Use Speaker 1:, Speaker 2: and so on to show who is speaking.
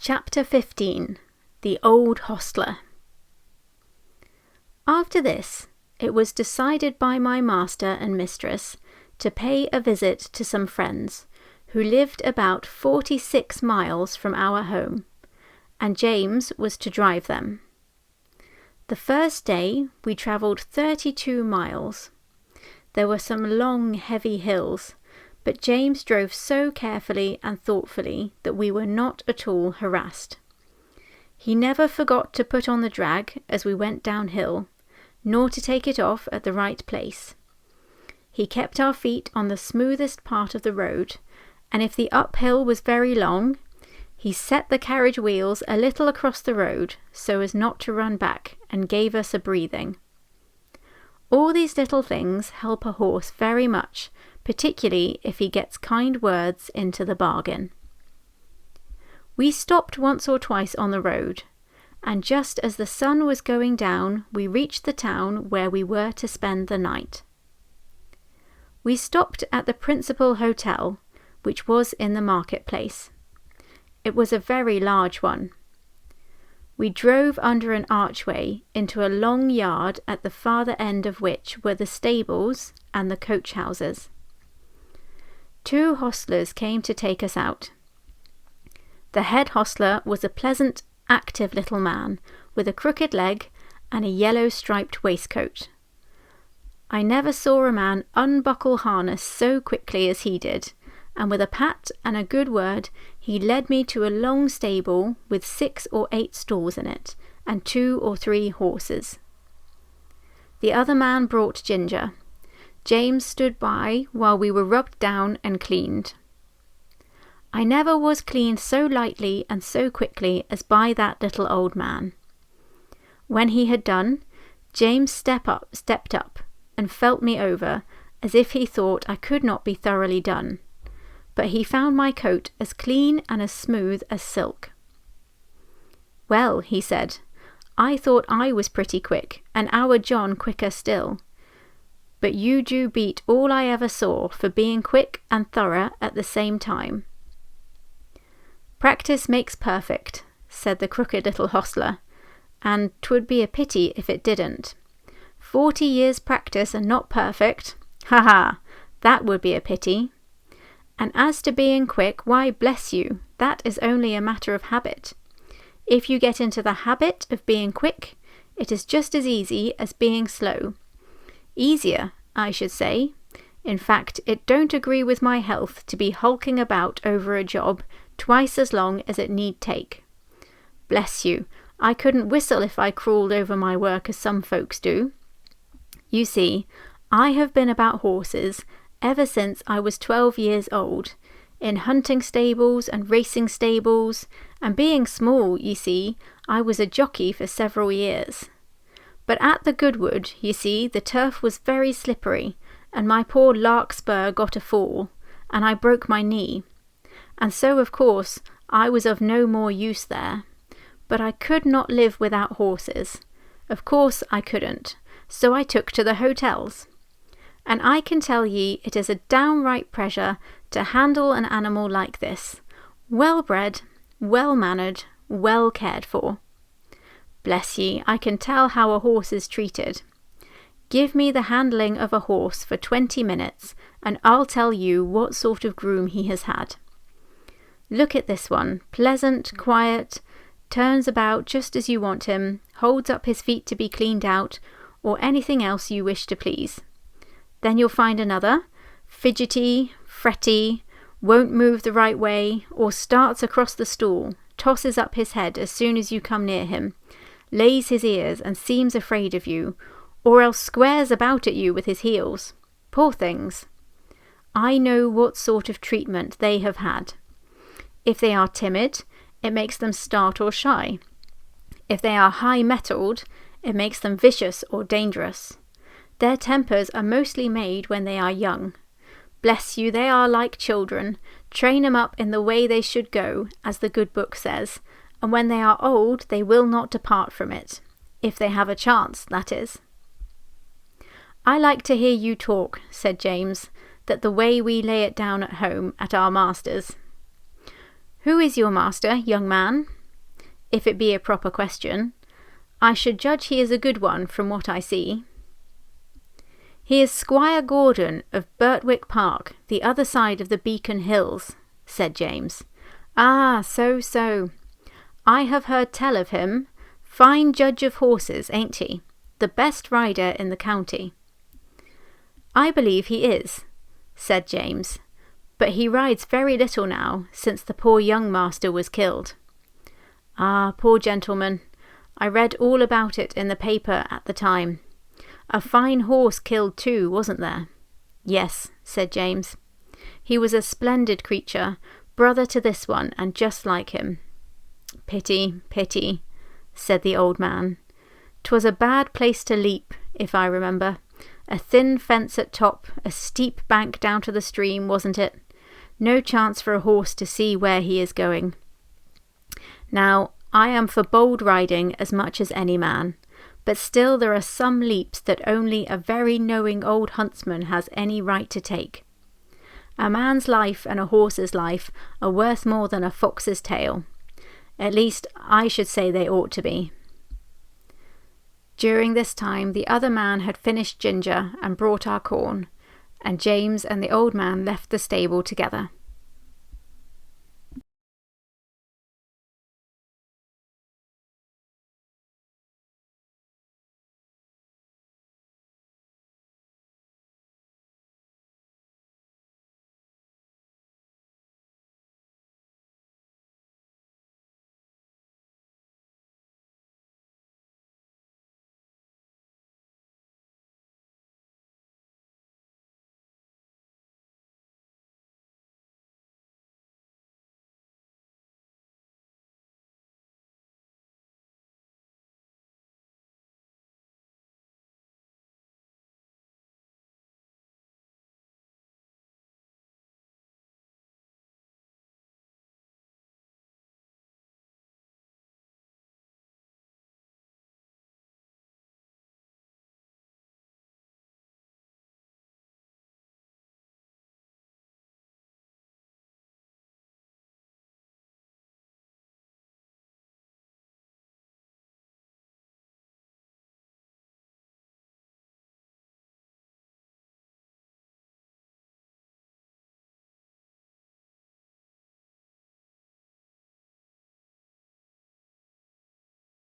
Speaker 1: Chapter 15. The Old Hostler. After this, it was decided by my master and mistress to pay a visit to some friends who lived about 46 miles from our home, and James was to drive them. The first day we travelled 32 miles. There were some long, heavy hills, but James drove so carefully and thoughtfully that we were not at all harassed. He never forgot to put on the drag as we went downhill, nor to take it off at the right place. He kept our feet on the smoothest part of the road, and if the uphill was very long, he set the carriage wheels a little across the road so as not to run back, and gave us a breathing. All these little things help a horse very much, particularly if he gets kind words into the bargain. We stopped once or twice on the road, and just as the sun was going down, we reached the town where we were to spend the night. We stopped at the principal hotel, which was in the marketplace. It was a very large one. We drove under an archway into a long yard at the farther end of which were the stables and the coach houses. 2 hostlers came to take us out. The head hostler was a pleasant, active little man with a crooked leg and a yellow striped waistcoat. I never saw a man unbuckle harness so quickly as he did, and with a pat and a good word he led me to a long stable with 6 or 8 stalls in it, and 2 or 3 horses. The other man brought Ginger. James stood by while we were rubbed down and cleaned. I never was cleaned so lightly and so quickly as by that little old man. When he had done, James stepped up and felt me over as if he thought I could not be thoroughly done, but he found my coat as clean and as smooth as silk. "Well," he said, "I thought I was pretty quick, and our John quicker still. But you do beat all I ever saw for being quick and thorough at the same time." "Practice makes perfect," said the crooked little hostler, "and 'twould be a pity if it didn't. 40 years' practice and not perfect, ha! That would be a pity. And as to being quick, why, bless you, that is only a matter of habit. If you get into the habit of being quick, it is just as easy as being slow. Easier, I should say. In fact, it don't agree with my health to be hulking about over a job twice as long as it need take. Bless you, I couldn't whistle if I crawled over my work as some folks do. You see, I have been about horses ever since I was 12 years old, in hunting stables and racing stables, and being small, you see, I was a jockey for several years. But at the Goodwood, you see, the turf was very slippery, and my poor larkspur got a fall, and I broke my knee. And so, of course, I was of no more use there. But I could not live without horses. Of course I couldn't, so I took to the hotels. And I can tell ye it is a downright pleasure to handle an animal like this, well-bred, well-mannered, well cared for. Bless ye, I can tell how a horse is treated. Give me the handling of a horse for 20 minutes, and I'll tell you what sort of groom he has had. Look at this one, pleasant, quiet, turns about just as you want him, holds up his feet to be cleaned out, or anything else you wish to please. Then you'll find another, fidgety, fretty, won't move the right way, or starts across the stall, tosses up his head as soon as you come near him, lays his ears and seems afraid of you, or else squares about at you with his heels. Poor things! I know what sort of treatment they have had. If they are timid, it makes them start or shy. If they are high-mettled, it makes them vicious or dangerous. Their tempers are mostly made when they are young. Bless you, they are like children. Train 'em up in the way they should go, as the good book says, and when they are old they will not depart from it. If they have a chance, that is. "I like to hear you talk," said James, "that the way we lay it down at home at our master's." "Who is your master, young man? If it be a proper question. I should judge he is a good one from what I see." "He is Squire Gordon of Birtwick Park, the other side of the Beacon Hills," said James. "Ah, so. I have heard tell of him. Fine judge of horses, ain't he? The best rider in the county." "I believe he is," said James, "but he rides very little now, since the poor young master was killed." "Ah, poor gentleman. I read all about it in the paper at the time. A fine horse killed too, wasn't there?" "Yes," said James. "He was a splendid creature, brother to this one, and just like him." Pity, said the old man. "'Twas a bad place to leap, if I remember. A thin fence at top, a steep bank down to the stream, wasn't it? No chance for a horse to see where he is going. Now, I am for bold riding as much as any man, but still there are some leaps that only a very knowing old huntsman has any right to take. A man's life and a horse's life are worth more than a fox's tail. At least, I should say they ought to be." During this time the other man had finished ginger and brought our corn, and James and the old man left the stable together.